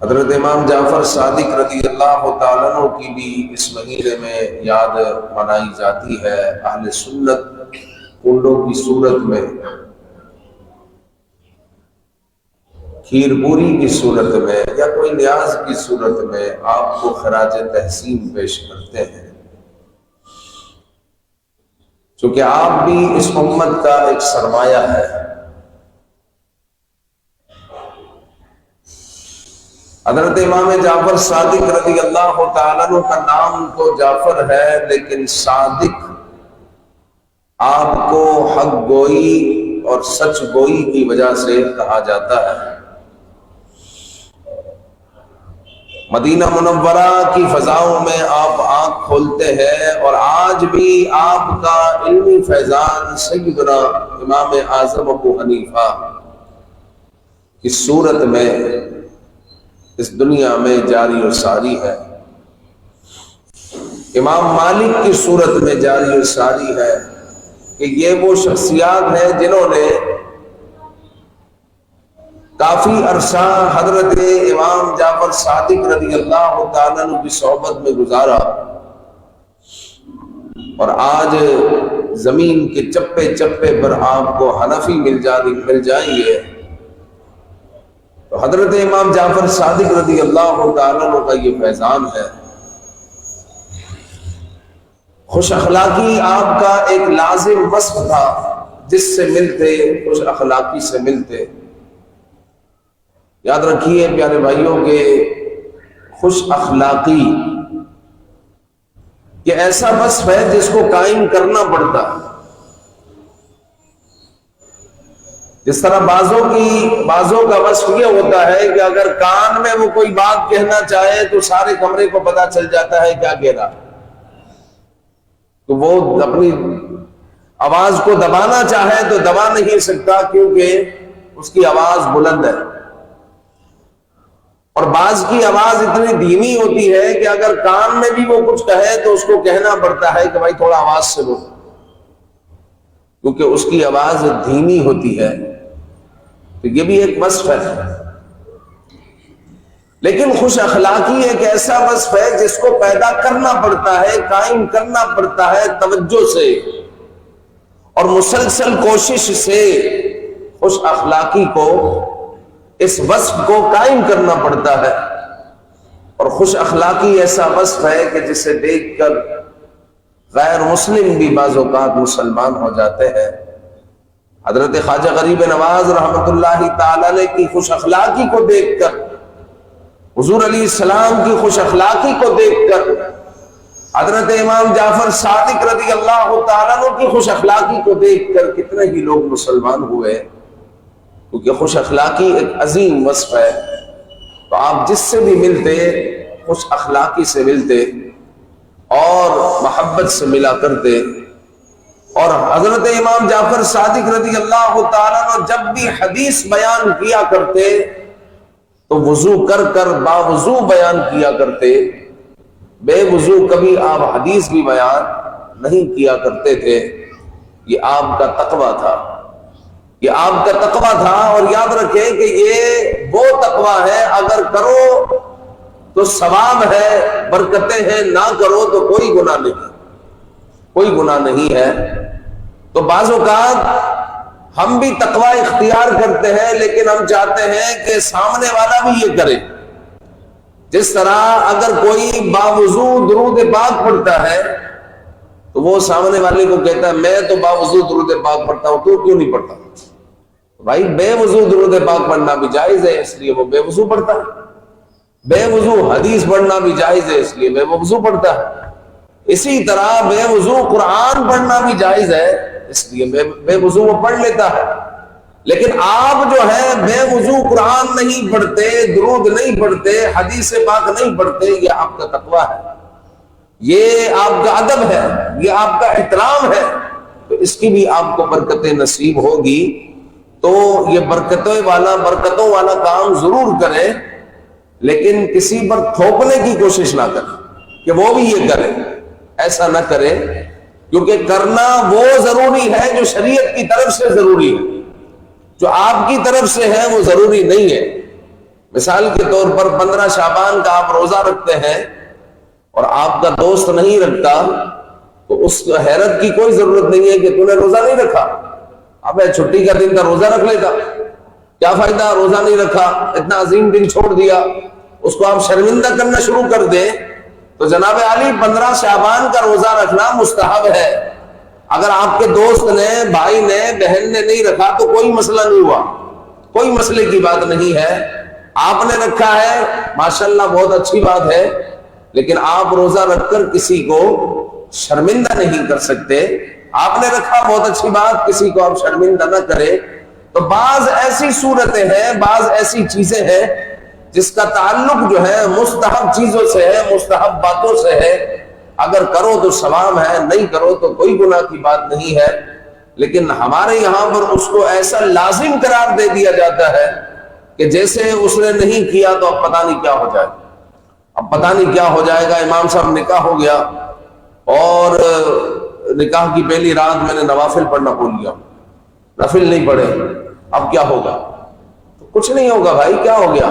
حضرت امام جعفر صادق رضی اللہ تعالیٰ عنہ کی بھی اس مہینے میں یاد منائی جاتی ہے اہل سنت کنڈوں کی صورت میں، کھیر پوری کی صورت میں یا کوئی نیاز کی صورت میں آپ کو خراج تحسین پیش کرتے ہیں، چونکہ آپ بھی اس امت کا ایک سرمایہ ہے۔ حضرت امام جعفر صادق رضی اللہ تعالیٰ عنہ کا نام تو جعفر ہے، لیکن صادق آپ کو حق گوئی اور سچ گوئی کی وجہ سے کہا جاتا ہے۔ مدینہ منورہ کی فضاؤں میں آپ آنکھ کھولتے ہیں اور آج بھی آپ کا علمی فیضان سیدنا امام اعظم ابو حنیفہ کی صورت میں اس دنیا میں جاری و ساری ہے، امام مالک کی صورت میں جاری و ساری ہے کہ یہ وہ شخصیات ہیں جنہوں نے کافی عرصہ حضرت امام جعفر صادق رضی اللہ تعالیٰ عنہ کی صحبت میں گزارا، اور آج زمین کے چپے چپے پر آپ کو حنفی مل جائیں گے تو حضرت امام جعفر صادق رضی اللہ تعالیٰ عنہ کا یہ فیضان ہے۔ خوش اخلاقی آپ کا ایک لازم وصف تھا، جس سے ملتے خوش اخلاقی سے ملتے۔ یاد رکھیے پیارے بھائیوں کہ خوش اخلاقی یہ ایسا وصف ہے جس کو قائم کرنا پڑتا ہے۔ جس طرح بعضوں کا وصف یہ ہوتا ہے کہ اگر کان میں وہ کوئی بات کہنا چاہے تو سارے کمرے کو پتہ چل جاتا ہے کیا کہہ رہا، تو وہ اپنی آواز کو دبانا چاہے تو دبا نہیں سکتا کیونکہ اس کی آواز بلند ہے، اور بعض کی آواز اتنی دھیمی ہوتی ہے کہ اگر کان میں بھی وہ کچھ کہے تو اس کو کہنا پڑتا ہے کہ بھائی تھوڑا آواز سے بولو، کیونکہ اس کی آواز دھیمی ہوتی ہے۔ تو یہ بھی ایک وصف ہے، لیکن خوش اخلاقی ایک ایسا وصف ہے جس کو پیدا کرنا پڑتا ہے، قائم کرنا پڑتا ہے توجہ سے اور مسلسل کوشش سے۔ خوش اخلاقی کو اس وصف کو قائم کرنا پڑتا ہے، اور خوش اخلاقی ایسا وصف ہے کہ جسے دیکھ کر غیر مسلم بھی بعض اوقات مسلمان ہو جاتے ہیں۔ حضرت خواجہ غریب نواز رحمت اللہ تعالی علیہ کی خوش اخلاقی کو دیکھ کر، حضور علیہ السلام کی خوش اخلاقی کو دیکھ کر، حضرت امام جعفر صادق رضی اللہ تعالیٰ عنہ کی خوش اخلاقی کو دیکھ کر کتنے ہی لوگ مسلمان ہوئے، کیونکہ خوش اخلاقی ایک عظیم وصف ہے۔ تو آپ جس سے بھی ملتے خوش اخلاقی سے ملتے اور محبت سے ملا کرتے۔ اور حضرت امام جعفر صادق رضی اللہ تعالیٰ عنہ جب بھی حدیث بیان کیا کرتے تو وضو کر کر باوضو بیان کیا کرتے، بے وضو کبھی آپ حدیث بھی بیان نہیں کیا کرتے تھے۔ یہ آپ کا تقوی تھا، یہ آپ کا تقوی تھا، اور یاد رکھیں کہ یہ وہ تقوی ہے اگر کرو تو ثواب ہے، برکتیں ہیں، نہ کرو تو کوئی گناہ نہیں، کوئی گناہ نہیں ہے۔ تو بعض اوقات ہم بھی تقوی اختیار کرتے ہیں، لیکن ہم چاہتے ہیں کہ سامنے والا بھی یہ کرے۔ جس طرح اگر کوئی باوضو درود پاک پڑھتا ہے تو وہ سامنے والے کو کہتا ہے میں تو باوضو درود پاک پڑھتا ہوں، تو کیوں نہیں پڑھتا؟ بھائی بے وضو درود پاک پڑھنا بھی جائز ہے، اس لیے وہ بے وضو پڑھتا ہے۔ بے وضو حدیث پڑھنا بھی جائز ہے، اس لیے بے وضو پڑھتا ہے۔ اسی طرح بے وضو قرآن پڑھنا بھی جائز ہے، اس لیے بے وضو وہ پڑھ لیتا ہے۔ لیکن آپ جو ہے بے وضو قرآن نہیں پڑھتے، درود نہیں پڑھتے، حدیث پاک نہیں پڑھتے، یہ آپ کا تقویٰ ہے، یہ آپ کا ادب ہے، یہ آپ کا احترام ہے، تو اس کی بھی آپ کو برکتیں نصیب ہوگی۔ تو یہ برکتوں والا کام ضرور کریں، لیکن کسی پر تھوپنے کی کوشش نہ کریں کہ وہ بھی یہ کرے، ایسا نہ کرے، کیونکہ کرنا وہ ضروری ہے جو شریعت کی طرف سے ضروری ہے، جو آپ کی طرف سے ہے وہ ضروری نہیں ہے۔ مثال کے طور پر 15 شعبان کا آپ روزہ رکھتے ہیں اور آپ کا دوست نہیں رکھتا، تو اس حیرت کی کوئی ضرورت نہیں ہے کہ تو نے روزہ نہیں رکھا، اب چھٹی کا دن تھا روزہ رکھ لیتا، کیا فائدہ روزہ نہیں رکھا، اتنا عظیم دن چھوڑ دیا۔ اس کو آپ شرمندہ کرنا شروع کر دیں تو جناب عالی 15 شعبان کا روزہ رکھنا مستحب ہے۔ اگر آپ کے دوست نے، بھائی نے، بہن نے نہیں رکھا تو کوئی مسئلہ نہیں ہوا، کوئی مسئلے کی بات نہیں ہے۔ آپ نے رکھا ہے ماشاءاللہ بہت اچھی بات ہے، لیکن آپ روزہ رکھ کر کسی کو شرمندہ نہیں کر سکتے۔ آپ نے رکھا بہت اچھی بات، کسی کو آپ شرمندہ نہ کرے۔ تو بعض ایسی صورتیں ہیں، بعض ایسی چیزیں ہیں جس کا تعلق جو ہے مستحب چیزوں سے ہے، مستحب باتوں سے ہے، اگر کرو تو ثواب ہے، نہیں کرو تو کوئی گناہ کی بات نہیں ہے۔ لیکن ہمارے یہاں پر اس کو ایسا لازم قرار دے دیا جاتا ہے کہ جیسے اس نے نہیں کیا تو اب پتہ نہیں کیا ہو جائے، اب پتہ نہیں کیا ہو جائے گا۔ امام صاحب نکاح ہو گیا اور نکاح کی پہلی رات میں نے نوافل پڑھنا بھول گیا، نفل نہیں پڑھے، اب کیا ہوگا؟ تو کچھ نہیں ہوگا بھائی، کیا ہو گیا؟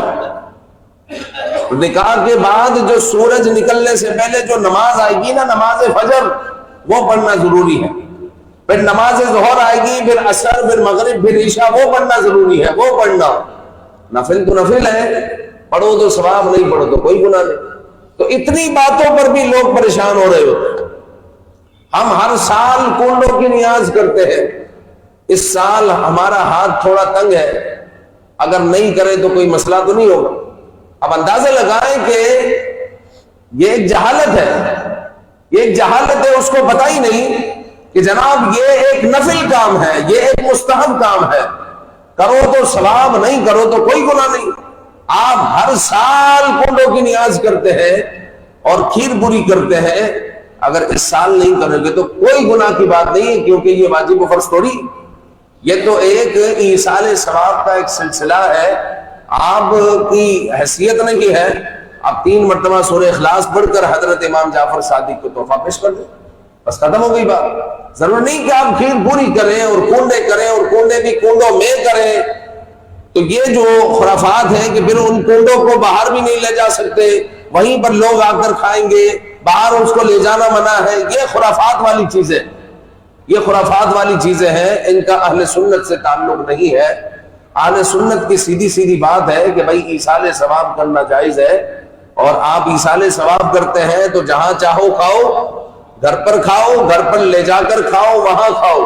نکاح کے بعد جو سورج نکلنے سے پہلے جو نماز آئے گی نا، نماز فجر، وہ پڑھنا ضروری ہے۔ پھر نماز ظہر آئے گی، پھر عصر، پھر مغرب، پھر عشاء، وہ پڑھنا ضروری ہے، وہ پڑھنا۔ نفل تو نفل ہے، پڑھو تو ثواب، نہیں پڑھو تو کوئی گناہ نہیں۔ تو اتنی باتوں پر بھی لوگ پریشان ہو رہے ہوتے ہیں۔ ہم ہر سال کنڈوں کی نیاز کرتے ہیں، اس سال ہمارا ہاتھ تھوڑا تنگ ہے، اگر نہیں کرے تو کوئی مسئلہ تو نہیں ہوگا۔ اب اندازہ لگائیں کہ یہ ایک جہالت ہے، یہ ایک جہالت ہے، اس کو پتہ ہی نہیں کہ جناب یہ ایک نفل کام ہے، یہ ایک مستحب کام ہے، کرو تو ثواب، نہیں کرو تو کوئی گناہ نہیں۔ آپ ہر سال کنڈوں کی نیاز کرتے ہیں اور کھیر پوری کرتے ہیں، اگر اس سال نہیں کرو گے تو کوئی گناہ کی بات نہیں ہے، کیونکہ یہ واجب و فرض تھوڑی، یہ تو ایک ایصال ثواب کا ایک سلسلہ ہے۔ آپ کی حیثیت نہیں ہے، آپ 3 مرتبہ سورہ اخلاص پڑھ کر حضرت امام جعفر صادق کو تحفہ پیش کر دیں، بس ختم ہو گئی بات۔ ضرور نہیں کہ آپ کھیر پوری کریں اور کنڈے کریں اور کنڈے بھی کنڈوں میں کریں، تو یہ جو خرافات ہیں کہ پھر ان کنڈوں کو باہر بھی نہیں لے جا سکتے، وہیں پر لوگ آ کر کھائیں گے، باہر اس کو لے جانا منع ہے، یہ خرافات والی چیزیں، یہ خرافات والی چیزیں ہیں، ان کا اہل سنت سے تعلق نہیں ہے۔ اہل سنت کی سیدھی سیدھی بات ہے کہ بھائی ایصال ثواب کرنا جائز ہے، اور آپ ایصال ثواب کرتے ہیں تو جہاں چاہو کھاؤ، گھر پر کھاؤ، گھر پر لے جا کر کھاؤ، وہاں کھاؤ،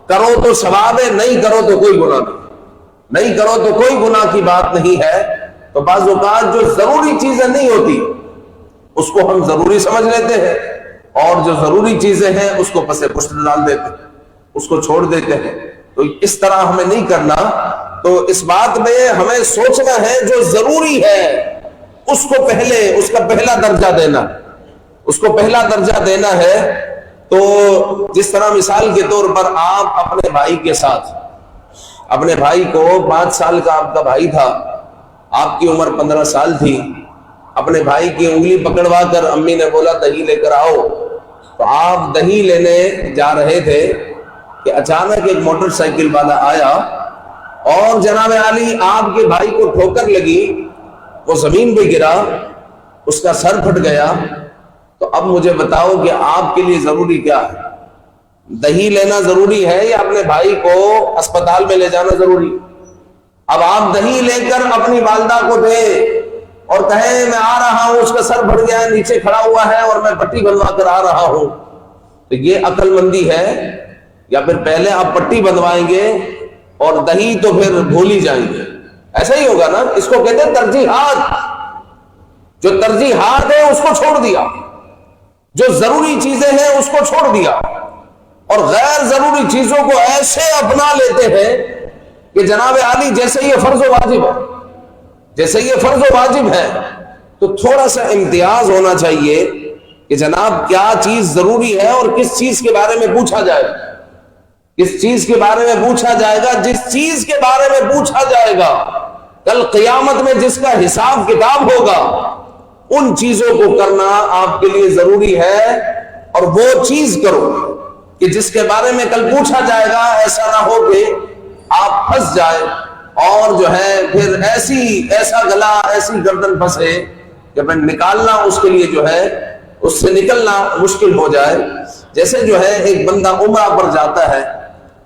کرو تو ثواب ہے، نہیں کرو تو کوئی گناہ نہیں، نہیں کرو تو کوئی گناہ کی بات نہیں ہے۔ تو بعض اوقات جو ضروری چیزیں نہیں ہوتی اس کو ہم ضروری سمجھ لیتے ہیں، اور جو ضروری چیزیں ہیں اس کو پس پشت ڈال دیتے ہیں، اس کو چھوڑ دیتے ہیں۔ تو اس طرح ہمیں نہیں کرنا۔ تو اس بات میں ہمیں سوچنا ہے جو ضروری ہے اس کو پہلے، اس کا پہلا درجہ دینا، اس کو پہلا درجہ دینا ہے۔ تو جس طرح مثال کے طور پر آپ اپنے بھائی کے ساتھ، اپنے بھائی کو 5 سال کا آپ کا بھائی تھا، آپ کی عمر 15 سال تھی، اپنے بھائی کی انگلی پکڑوا کر امی نے بولا دہی لے کر آؤ، تو آپ دہی لینے جا رہے تھے کہ اچانک ایک موٹر سائیکل والا آیا اور جناب عالی آپ کے بھائی کو ٹھوکر لگی، وہ زمین پہ گرا، اس کا سر پھٹ گیا۔ تو اب مجھے بتاؤ کہ آپ کے لیے ضروری کیا ہے؟ دہی لینا ضروری ہے یا اپنے بھائی کو اسپتال میں لے جانا ضروری؟ اب آپ دہی لے کر اپنی والدہ کو دیں اور کہیں میں آ رہا ہوں، اس کا سر پھٹ گیا ہے، نیچے کھڑا ہوا ہے اور میں پٹی بنوا کر آ رہا ہوں، تو یہ عقل مندی ہے؟ یا پھر پہلے آپ پٹی بنوائیں گے اور دہی تو پھر بھول ہی جائیں گے؟ ایسا ہی ہوگا نا۔ اس کو کہتے ہیں ترجیحات۔ جو ترجیحات ہے اس کو چھوڑ دیا، جو ضروری چیزیں ہیں اس کو چھوڑ دیا، اور غیر ضروری چیزوں کو ایسے اپنا لیتے ہیں کہ جناب عالی جیسے یہ فرض و واجب ہے، جیسے یہ فرض و واجب ہے۔ تو تھوڑا سا امتیاز ہونا چاہیے کہ جناب کیا چیز ضروری ہے اور کس چیز کے بارے میں پوچھا جائے، کس چیز کے بارے میں پوچھا جائے گا۔ جس چیز کے بارے میں پوچھا جائے گا کل قیامت میں، جس کا حساب کتاب ہوگا، ان چیزوں کو کرنا آپ کے لیے ضروری ہے، اور وہ چیز کرو کہ جس کے بارے میں کل پوچھا جائے گا، ایسا نہ ہو کہ آپ پھنس جائے، اور جو ہے پھر ایسا گلا ایسی گردن پھنسے کہ پھر نکالنا اس کے لیے جو ہے اس سے نکلنا مشکل ہو جائے. جیسے جو ہے ایک بندہ عمرہ پر جاتا ہے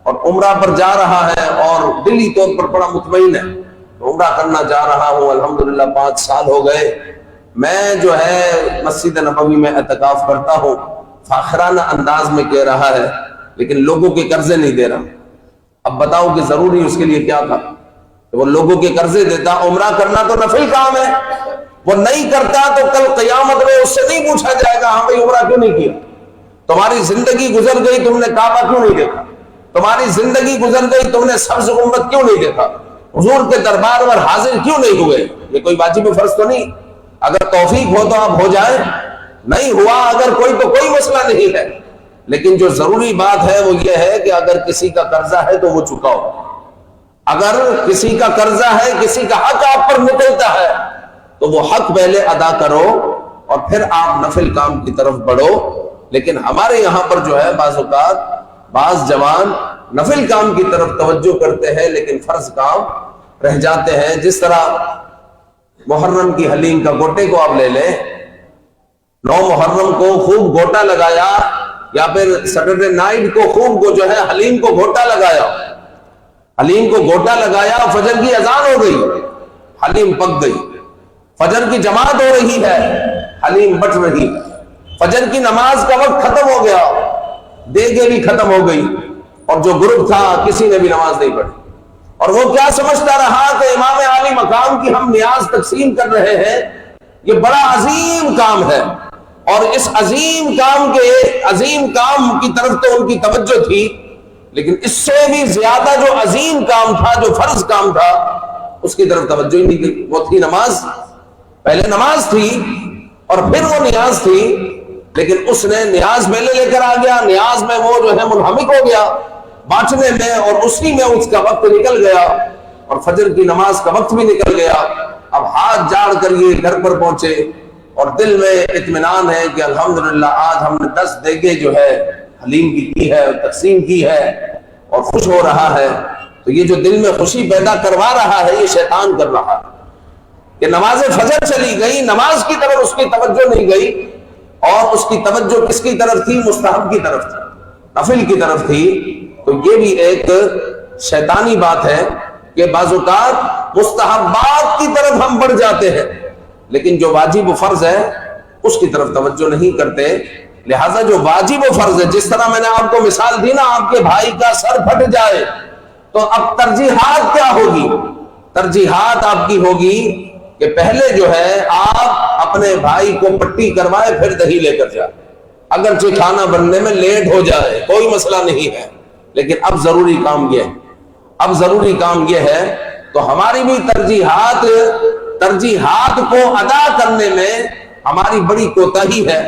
اور عمرہ پر جا رہا ہے اور دلی طور پر بڑا مطمئن ہے، عمرہ کرنا جا رہا ہوں، الحمدللہ 5 سال ہو گئے، میں جو ہے مسجد نبوی میں اعتکاف کرتا ہوں، فاخرانہ انداز میں کہہ رہا ہے لیکن لوگوں کے قرضے نہیں دے رہا. اب بتاؤ کہ ضروری اس کے لیے کیا تھا کہ وہ لوگوں کے قرضے دیتا؟ عمرہ کرنا تو نفل کام ہے، وہ نہیں کرتا تو کل قیامت میں اس سے نہیں پوچھا جائے گا ہاں بھائی عمرہ کیوں نہیں کیا؟ تمہاری زندگی گزر گئی، تم نے کعبہ کیوں نہیں دیکھا؟ تمہاری زندگی گزر گئی، تم نے سبز گنبد کیوں نہیں دیکھا؟ حضور کے دربار پر حاضر کیوں نہیں ہوئے؟ یہ کوئی واجب فرض تو نہیں. اگر توفیق ہو تو آپ ہو جائیں، نہیں ہوا اگر کوئی تو کوئی مسئلہ نہیں ہے. لیکن جو ضروری بات ہے وہ یہ ہے کہ اگر کسی کا قرضہ ہے تو وہ چکاؤ. اگر کسی کا قرضہ ہے، کسی کا حق آپ پر نکلتا ہے تو وہ حق پہلے ادا کرو اور پھر آپ نفل کام کی طرف بڑھو. لیکن ہمارے یہاں پر جو ہے بعض اوقات بعض جوان نفل کام کی طرف توجہ کرتے ہیں لیکن فرض کام رہ جاتے ہیں. جس طرح محرم کی حلیم کا گوٹے کو آپ لے لیں، 9 محرم کو خوب گوٹا لگایا یا پھر سیٹرڈے نائٹ کو خوب کو جو ہے حلیم کو گوٹا لگایا، حلیم کو گوٹا لگایا، فجر کی اذان ہو گئی، حلیم پک گئی، فجر کی جماعت ہو رہی ہے، حلیم بٹ رہی ہے، فجر کی نماز کا وقت ختم ہو گیا، دیگیں بھی ختم ہو گئی اور جو گروپ تھا کسی نے بھی نماز نہیں پڑھی. اور وہ کیا سمجھتا رہا کہ امام عالی مقام کی ہم نیاز تقسیم کر رہے ہیں، یہ بڑا عظیم کام ہے. اور اس عظیم کام کی طرف تو ان کی توجہ تھی، لیکن اس سے بھی زیادہ جو عظیم کام تھا، جو فرض کام تھا، اس کی طرف توجہ ہی نہیں دی. وہ تھی نماز، پہلے نماز تھی اور پھر وہ نیاز تھی، لیکن اس نے نیاز پہلے لے کر آ گیا، نیاز میں وہ جو ہے منہمک ہو گیا بانٹنے میں، اور اسی میں اس کا وقت نکل گیا اور فجر کی نماز کا وقت بھی نکل گیا. اب ہاتھ جاڑ کر یہ گھر پر پہنچے اور دل میں اطمینان ہے کہ الحمدللہ آج ہم نے 10 دیگیں جو ہے حلیم کی ہے، تقسیم کی ہے اور خوش ہو رہا ہے. تو یہ جو دل میں خوشی پیدا کروا رہا ہے یہ شیطان کر رہا ہے کہ نماز فجر چلی گئی، نماز کی طرف اس کی توجہ نہیں گئی، اور اس کی توجہ کس کی طرف تھی؟ مستحب کی طرف تھی، نفل کی طرف تھی. تو یہ بھی ایک شیطانی بات ہے کہ بعض اوقات مستحبات کی طرف ہم بڑھ جاتے ہیں لیکن جو واجب و فرض ہے اس کی طرف توجہ نہیں کرتے. لہٰذا جو واجب و فرض ہے، جس طرح میں نے آپ کو مثال دی نا، آپ کے بھائی کا سر پھٹ جائے تو اب ترجیحات کیا ہوگی؟ ترجیحات آپ کی ہوگی کہ پہلے جو ہے آپ اپنے بھائی کو پٹی کروائے پھر دہی لے کر جائے، اگرچہ کھانا بننے میں لیٹ ہو جائے کوئی مسئلہ نہیں ہے، لیکن اب ضروری کام یہ ہے. تو ہماری بھی ترجیحات کو ادا کرنے میں ہماری بڑی کوتاہی ہے،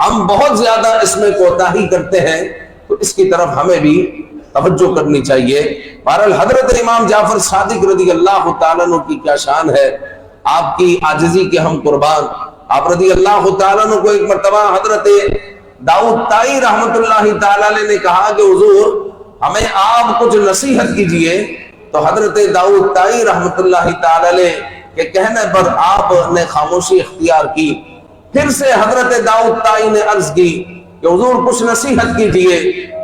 ہم بہت زیادہ اس میں کوتاہی کرتے ہیں، تو اس کی طرف ہمیں بھی توجہ کرنی چاہیے. بہرحال حضرت امام جعفر صادق رضی اللہ تعالیٰ عنہ کی کیا شان ہے، آپ کی عاجزی کے ہم قربان. آپ رضی اللہ تعالیٰ عنہ کو ایک مرتبہ حضرت داؤد طائی رحمت اللہ تعالیٰ علیہ نے کہا کہ حضور ہمیں آپ کچھ نصیحت کیجئے. تو حضرت داؤد طائی رحمت اللہ تعالیٰ علیہ کے کہنے پر آپ نے خاموشی اختیار کی. پھر سے حضرت داؤد طائی نے عرض کی کہ حضور کچھ نصیحت کیجئے.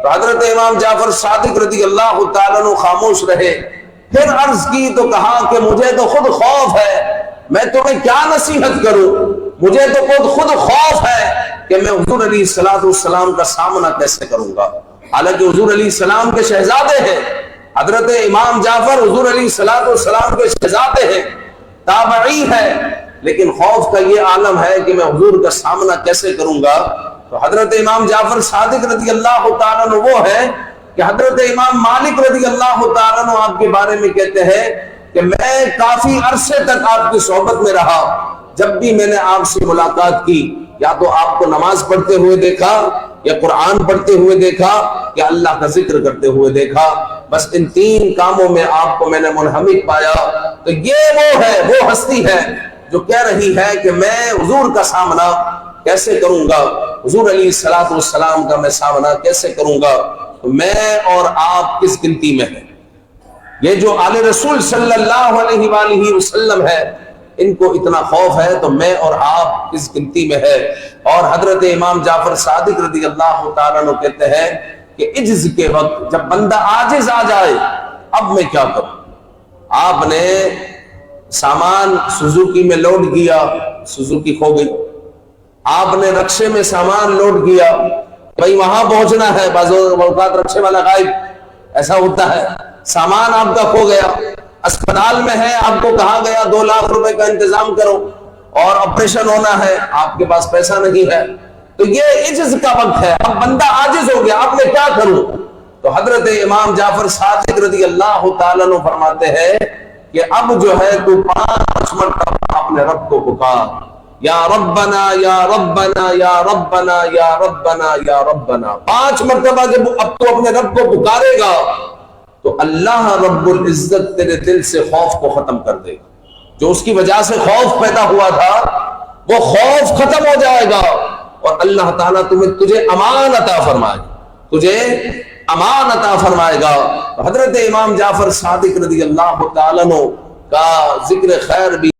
تو حضرت امام جعفر صادق رضی اللہ تعالیٰ عنہ خاموش رہے. پھر عرض کی تو کہا کہ مجھے تو خود خوف ہے، میں تمہیں کیا نصیحت کروں، مجھے تو خود خوف ہے کہ میں حضور علیہ السلام کا سامنا کیسے کروں گا. حالانکہ حضور علیہ السلام کے شہزادے ہیں، حضرت امام جعفر حضور علیہ السلام کے شہزادے ہیں، تابعی ہے، لیکن خوف کا یہ عالم ہے کہ میں حضور کا سامنا کیسے کروں گا. تو حضرت امام جعفر صادق رضی اللہ تعالیٰ عنہ وہ ہے کہ حضرت امام مالک رضی اللہ تعالیٰ عنہ آپ کے بارے میں کہتے ہیں کہ میں کافی عرصے تک آپ کی صحبت میں رہا، جب بھی میں نے آپ سے ملاقات کی یا تو آپ کو نماز پڑھتے ہوئے دیکھا یا قرآن پڑھتے ہوئے دیکھا یا اللہ کا ذکر کرتے ہوئے دیکھا، بس ان 3 کاموں میں آپ کو میں نے منہمک پایا. تو یہ وہ ہے، وہ ہستی ہے جو کہہ رہی ہے کہ میں حضور کا سامنا کیسے کروں گا، حضور علیہ السلام کا میں سامنا کیسے کروں گا. تو میں اور آپ کس گنتی میں ہیں؟ یہ جو آل رسول صلی اللہ علیہ وآلہ وسلم ہے ان کو اتنا خوف ہے تو میں اور آپ اس گنتی میں ہے۔ اور حضرت امام جعفر صادق رضی اللہ تعالیٰ عنہ کہتے ہیں کہ عجز کے وقت جب بندہ عاجز آ جائے اب میں کیا کروں؟ آپ نے سامان سوزوکی میں لوڈ کیا، سوزوکی کھو گئی، آپ نے رکشے میں سامان لوڈ کیا، بھائی وہاں پہنچنا ہے، بعض اوقات رکشے والا غائب، ایسا ہوتا ہے، سامان آپ کا کھو گیا، اسپتال میں ہے، آپ کو کہا گیا 2 لاکھ روپے کا انتظام کرو اور آپریشن ہونا ہے، آپ کے پاس پیسہ نہیں ہے، تو یہ عجز کا وقت ہے، اب بندہ عاجز ہو گیا، اب میں کیا کروں؟ تو حضرت امام جعفر صادق رضی اللہ تعالیٰ عنہ فرماتے ہیں کہ اب جو ہے تو 5 مرتبہ اپنے رب کو پکار، یا ربنا یا ربنا یا ربنا یا ربنا یا ربنا، 5 مرتبہ جب اب تو اپنے رب کو پکارے گا تو اللہ رب العزت تیرے دل سے خوف کو ختم کر دے گا، جو اس کی وجہ سے خوف پیدا ہوا تھا وہ خوف ختم ہو جائے گا، اور اللہ تعالیٰ تجھے امان عطا فرمائے گا، تجھے امان عطا فرمائے گا۔ حضرت امام جعفر صادق رضی اللہ تعالیٰ عنہ کا ذکر خیر بھی